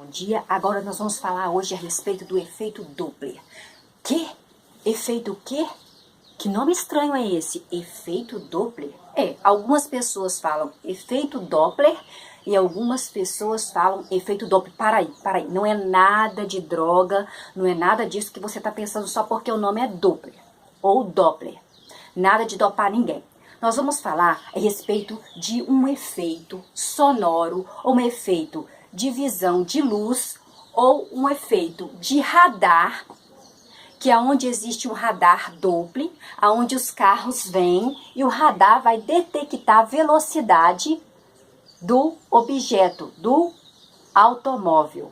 bom dia. Agora nós vamos falar hoje a respeito do efeito Doppler. Que? Efeito o quê? Que nome estranho é esse? Efeito Doppler? Algumas pessoas falam efeito Doppler e algumas pessoas falam efeito Doppler. Para aí. Não é nada de droga, não é nada disso que você está pensando só porque o nome é Doppler ou Doppler. Nada de dopar ninguém. Nós vamos falar a respeito de um efeito sonoro, ou um efeito de visão de luz, ou um efeito de radar, que é onde existe um radar Doppler, onde os carros vêm e o radar vai detectar a velocidade do objeto, do automóvel.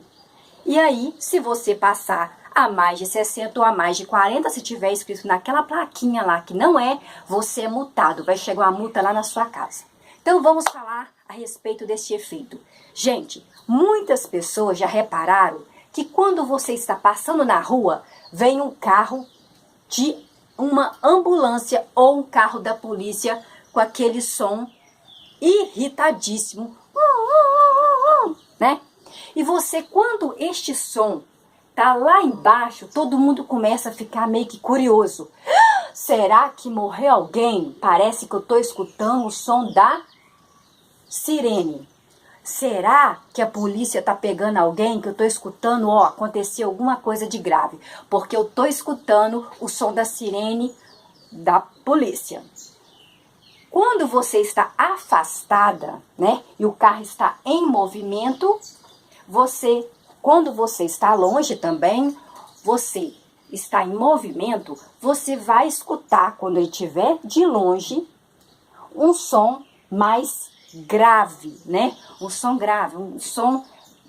E aí, se você passar a mais de 60 ou a mais de 40, se tiver escrito naquela plaquinha lá que não é, você é multado, vai chegar uma multa lá na sua casa. Então vamos falar a respeito desse efeito. Gente, muitas pessoas já repararam que quando você está passando na rua, vem um carro de uma ambulância ou um carro da polícia com aquele som irritadíssimo, né? E você, quando este som tá lá embaixo, todo mundo começa a ficar meio que curioso. Será que morreu alguém? Parece que eu tô escutando o som da sirene. Será que a polícia tá pegando alguém? Que eu tô escutando, aconteceu alguma coisa de grave. Porque eu tô escutando o som da sirene da polícia. Quando você está afastada, né? E o carro está em movimento, quando você está longe também, você está em movimento, você vai escutar, quando ele estiver de longe, um som mais grave, né? Um som grave, um som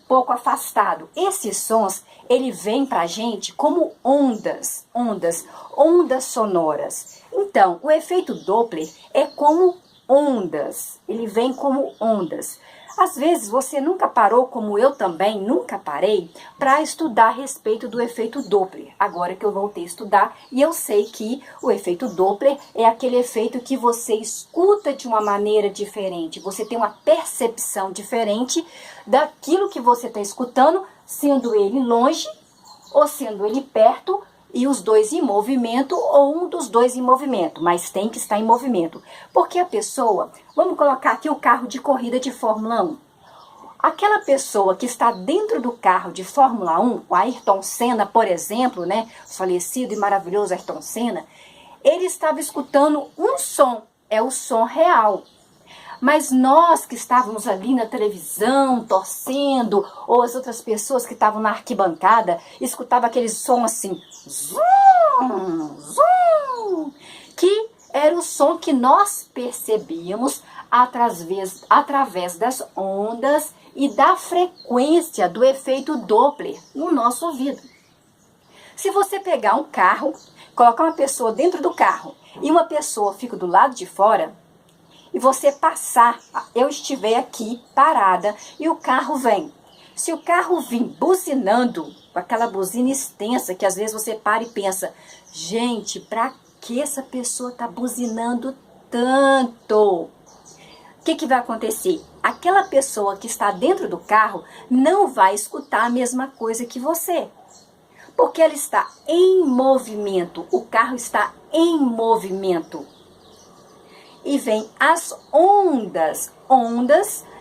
pouco afastado. Esses sons, ele vem pra gente como ondas sonoras. Então, o efeito Doppler é como ondas, ele vem como ondas. Às vezes você nunca parou, como eu também nunca parei, para estudar a respeito do efeito Doppler. Agora que eu voltei a estudar, e eu sei que o efeito Doppler é aquele efeito que você escuta de uma maneira diferente. Você tem uma percepção diferente daquilo que você está escutando, sendo ele longe ou sendo ele perto, e os dois em movimento, ou um dos dois em movimento, mas tem que estar em movimento. Porque a pessoa, vamos colocar aqui o carro de corrida de Fórmula 1. Aquela pessoa que está dentro do carro de Fórmula 1, o Ayrton Senna, por exemplo, né, o falecido e maravilhoso Ayrton Senna, ele estava escutando um som, é o som real. Mas nós que estávamos ali na televisão, torcendo, ou as outras pessoas que estavam na arquibancada, escutavam aquele som assim, zum, zum, que era o som que nós percebíamos através das ondas e da frequência do efeito Doppler no nosso ouvido. Se você pegar um carro, colocar uma pessoa dentro do carro e uma pessoa fica do lado de fora, e você passar, eu estiver aqui parada e o carro vem. Se o carro vir buzinando, com aquela buzina extensa, que às vezes você para e pensa, gente, pra que essa pessoa tá buzinando tanto? O que vai acontecer? Aquela pessoa que está dentro do carro não vai escutar a mesma coisa que você. Porque ela está em movimento, o carro está em movimento. E vem as ondas,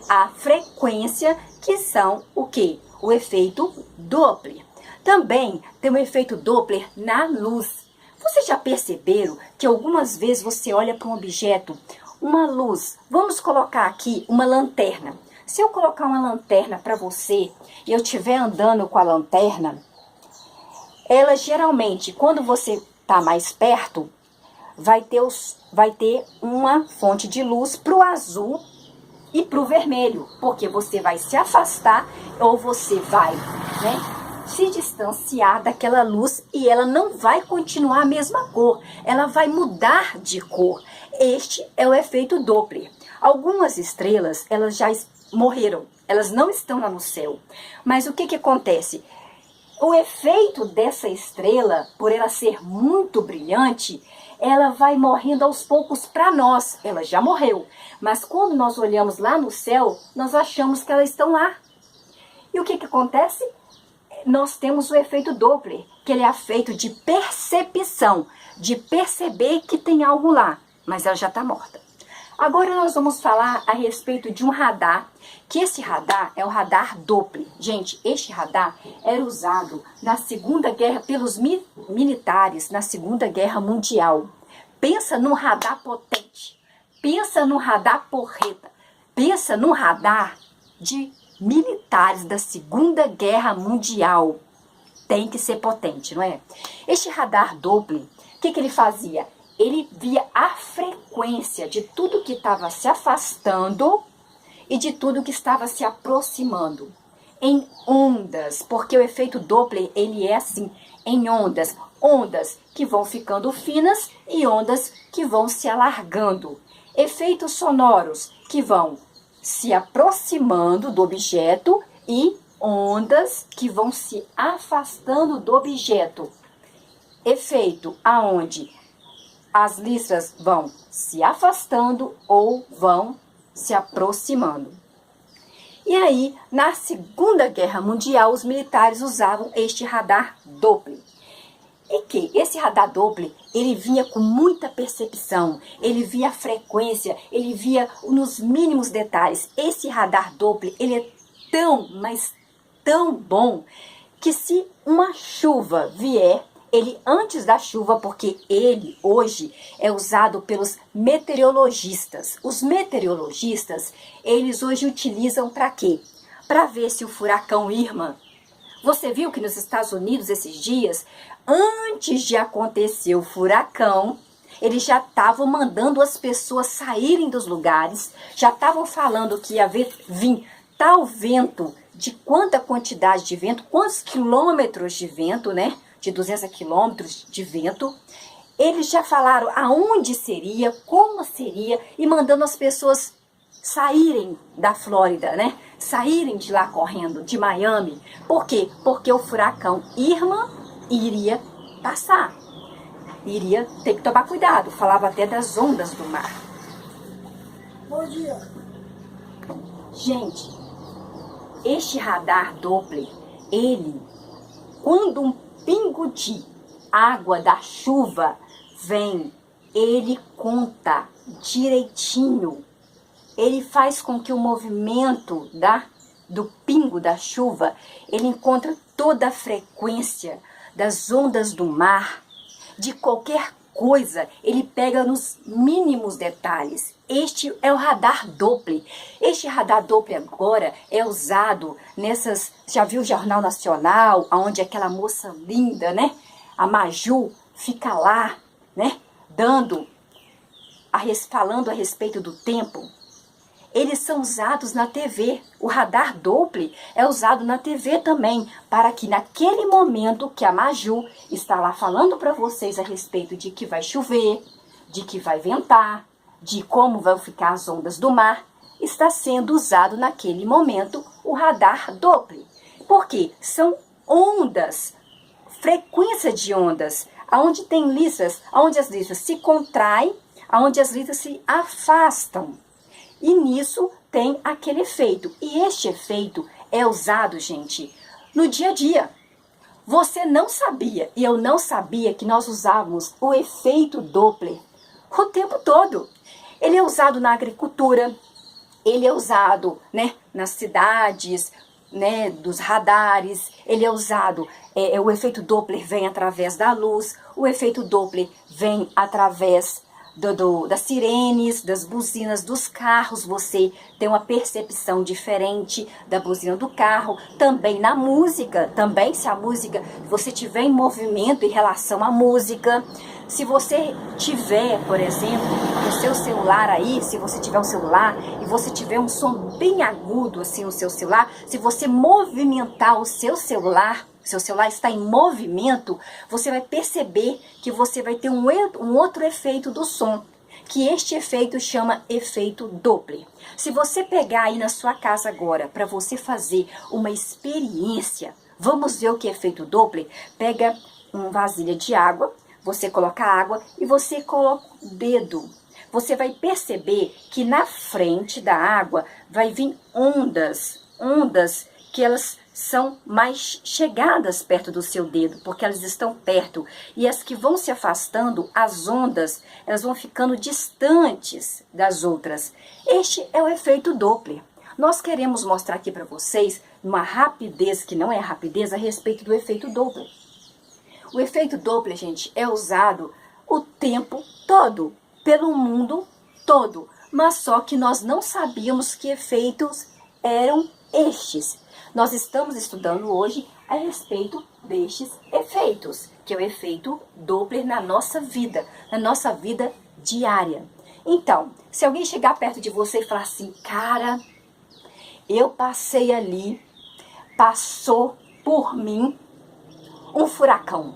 a frequência, que são o quê? O efeito Doppler. Também tem o efeito Doppler na luz. Vocês já perceberam que algumas vezes você olha para um objeto, uma luz, vamos colocar aqui uma lanterna. Se eu colocar uma lanterna para você e eu estiver andando com a lanterna, ela geralmente, quando você está mais perto, vai ter uma fonte de luz para o azul e para o vermelho, porque você vai se afastar ou você vai, se distanciar daquela luz e ela não vai continuar a mesma cor, ela vai mudar de cor. Este é o efeito Doppler. Algumas estrelas, elas já morreram, elas não estão lá no céu, mas o que acontece? O efeito dessa estrela, por ela ser muito brilhante, ela vai morrendo aos poucos para nós. Ela já morreu, mas quando nós olhamos lá no céu, nós achamos que elas estão lá. E o que acontece? Nós temos o efeito Doppler, que ele é feito de percepção, de perceber que tem algo lá, mas ela já está morta. Agora nós vamos falar a respeito de um radar, que esse radar é o radar Doppler. Gente, este radar era usado na Segunda Guerra pelos militares, na Segunda Guerra Mundial. Pensa num radar potente, pensa num radar porreta, pensa num radar de militares da Segunda Guerra Mundial. Tem que ser potente, não é? Este radar Doppler, o que ele fazia? Ele via a frequência de tudo que estava se afastando e de tudo que estava se aproximando. Em ondas, porque o efeito Doppler, ele é assim, em ondas. Ondas que vão ficando finas e ondas que vão se alargando. Efeitos sonoros que vão se aproximando do objeto e ondas que vão se afastando do objeto. Efeito aonde as listras vão se afastando ou vão se aproximando. E aí, na Segunda Guerra Mundial, os militares usavam este radar Doppler. E que esse radar Doppler, ele vinha com muita percepção, ele via a frequência, ele via nos mínimos detalhes. Esse radar Doppler, ele é tão, mas tão bom, que se uma chuva vier, ele antes da chuva, porque ele hoje é usado pelos meteorologistas. Os meteorologistas, eles hoje utilizam para quê? Para ver se o furacão Irma. Você viu que nos Estados Unidos esses dias, antes de acontecer o furacão, eles já estavam mandando as pessoas saírem dos lugares, já estavam falando que ia vir tal vento, de quanta quantidade de vento, quantos quilômetros de vento, né? De 200 quilômetros de vento. Eles já falaram aonde seria, como seria, e mandando as pessoas saírem da Flórida, né? Saírem de lá correndo, de Miami. Por quê? Porque o furacão Irma iria passar. Iria ter que tomar cuidado. Falava até das ondas do mar. Bom dia. Gente, este radar Doppler, ele, quando um pingo de água da chuva vem, ele conta direitinho. Ele faz com que o movimento do pingo da chuva, ele encontra toda a frequência das ondas do mar, de qualquer coisa, ele pega nos mínimos detalhes. Este é o radar Doppler. Este radar Doppler agora é usado nessas... Já viu o Jornal Nacional, onde aquela moça linda, né? A Maju fica lá, né? Falando a respeito do tempo. Eles são usados na TV. O radar Doppler é usado na TV também, para que naquele momento que a Maju está lá falando para vocês a respeito de que vai chover, de que vai ventar, de como vão ficar as ondas do mar, está sendo usado naquele momento o radar Doppler. Por quê? São ondas, frequência de ondas, onde tem listras, onde as listras se contraem, onde as listras se afastam. E nisso tem aquele efeito. E este efeito é usado, gente, no dia a dia. Você não sabia, e eu não sabia, que nós usávamos o efeito Doppler o tempo todo. Ele é usado na agricultura, ele é usado, né, nas cidades, né, dos radares, ele é usado, o efeito Doppler vem através da luz, o efeito Doppler vem através das sirenes, das buzinas dos carros. Você tem uma percepção diferente da buzina do carro. Também na música, também se a música, você tiver em movimento em relação à música. Se você tiver, por exemplo, no seu celular aí, se você tiver um celular e você tiver um som bem agudo assim no seu celular, se você movimentar o seu celular está em movimento, você vai perceber que você vai ter um outro efeito do som, que este efeito chama efeito Doppler. Se você pegar aí na sua casa agora, para você fazer uma experiência, vamos ver o que é efeito Doppler. Pega uma vasilha de água, você coloca água e você coloca o dedo. Você vai perceber que na frente da água vai vir ondas que elas são mais chegadas perto do seu dedo, porque elas estão perto. E as que vão se afastando, as ondas, elas vão ficando distantes das outras. Este é o efeito Doppler. Nós queremos mostrar aqui para vocês, uma rapidez que não é rapidez, a respeito do efeito Doppler. O efeito Doppler, gente, é usado o tempo todo, pelo mundo todo. Mas só que nós não sabíamos que efeitos eram estes. Nós estamos estudando hoje a respeito destes efeitos, que é o efeito Doppler na nossa vida diária. Então, se alguém chegar perto de você e falar assim, cara, eu passei ali, passou por mim um furacão.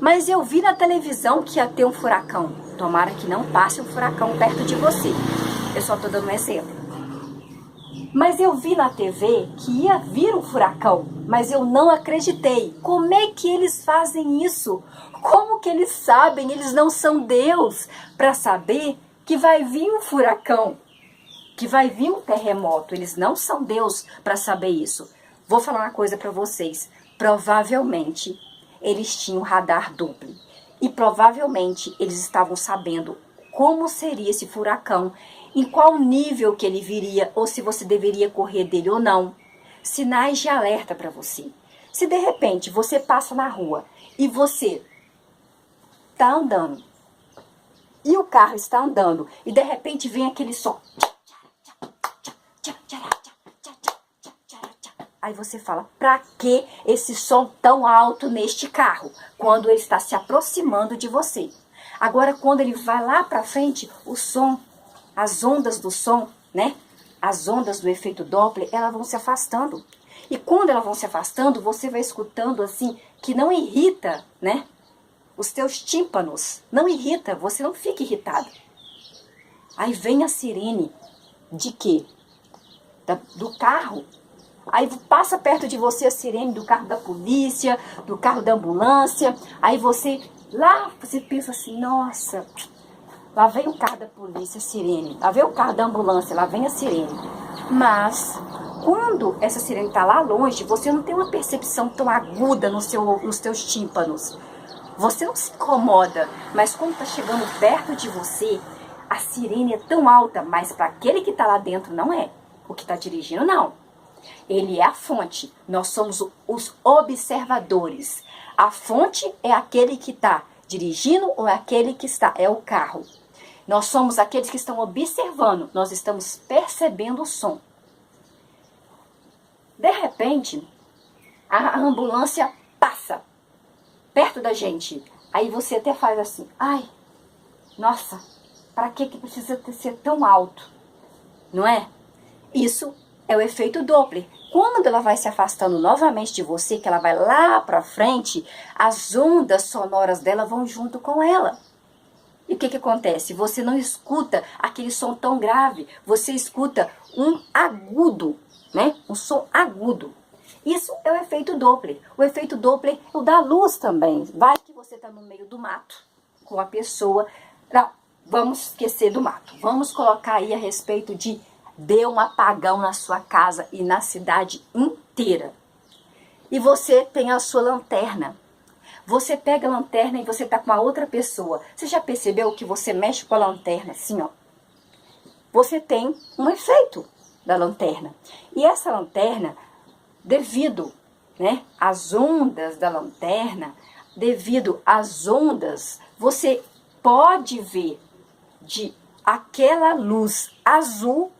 Mas eu vi na televisão que ia ter um furacão. Tomara que não passe um furacão perto de você. Eu só estou dando um exemplo. Mas eu vi na TV que ia vir um furacão, mas eu não acreditei. Como é que eles fazem isso? Como que eles sabem? Eles não são Deus para saber que vai vir um furacão, que vai vir um terremoto. Eles não são Deus para saber isso. Vou falar uma coisa para vocês. Provavelmente eles tinham radar Doppler e provavelmente eles estavam sabendo como seria esse furacão, em qual nível que ele viria, ou se você deveria correr dele ou não. Sinais de alerta para você. Se de repente você passa na rua e você está andando, e o carro está andando, e de repente vem aquele som. Aí você fala, pra que esse som tão alto neste carro? Quando ele está se aproximando de você. Agora, quando ele vai lá pra frente, o som, as ondas do som, né? As ondas do efeito Doppler, elas vão se afastando. E quando elas vão se afastando, você vai escutando assim, que não irrita, né? Os teus tímpanos. Não irrita, você não fica irritado. Aí vem a sirene de quê? Do carro. Aí passa perto de você a sirene do carro da polícia, do carro da ambulância. Aí você pensa assim, nossa, lá vem o carro da polícia, a sirene. Lá vem o carro da ambulância, lá vem a sirene. Mas quando essa sirene está lá longe, você não tem uma percepção tão aguda nos teus tímpanos. Você não se incomoda, mas quando está chegando perto de você, a sirene é tão alta, mas para aquele que está lá dentro não é. O que está dirigindo não. Ele é a fonte, nós somos os observadores. A fonte é aquele que está dirigindo ou é aquele que é o carro. Nós somos aqueles que estão observando, nós estamos percebendo o som. De repente, a ambulância passa perto da gente. Aí você até faz assim, ai, nossa, para que precisa ser tão alto? Não é? Isso é o efeito Doppler. Quando ela vai se afastando novamente de você, que ela vai lá para frente, as ondas sonoras dela vão junto com ela. E o que acontece? Você não escuta aquele som tão grave, você escuta um agudo, né? Um som agudo. Isso é o efeito Doppler. O efeito Doppler é o da luz também. Vai que você está no meio do mato com a pessoa. Não, vamos esquecer do mato. Vamos colocar aí a respeito de deu um apagão na sua casa e na cidade inteira. E você tem a sua lanterna. Você pega a lanterna e você está com a outra pessoa. Você já percebeu que você mexe com a lanterna assim, ó? Você tem um efeito da lanterna. E essa lanterna, devido, né, às ondas da lanterna, devido às ondas, você pode ver de aquela luz azul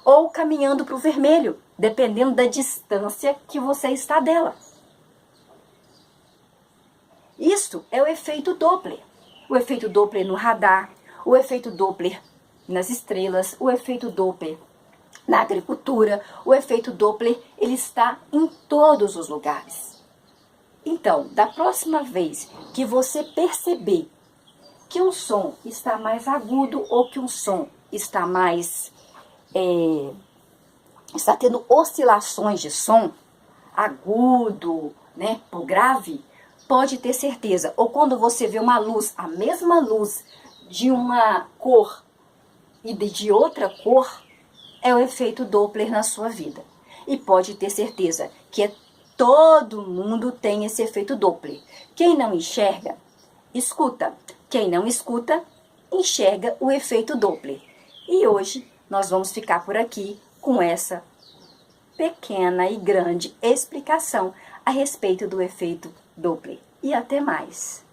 ou caminhando para o vermelho, dependendo da distância que você está dela. Isso é o efeito Doppler. O efeito Doppler no radar, o efeito Doppler nas estrelas, o efeito Doppler na agricultura, o efeito Doppler, ele está em todos os lugares. Então, da próxima vez que você perceber que um som está mais agudo ou que um som está mais está tendo oscilações de som agudo, né, por grave, pode ter certeza. Ou quando você vê uma luz, a mesma luz de uma cor e de outra cor, é o efeito Doppler na sua vida. E pode ter certeza que todo mundo tem esse efeito Doppler. Quem não enxerga, escuta. Quem não escuta, enxerga o efeito Doppler. E hoje nós vamos ficar por aqui com essa pequena e grande explicação a respeito do efeito Doppler. E até mais!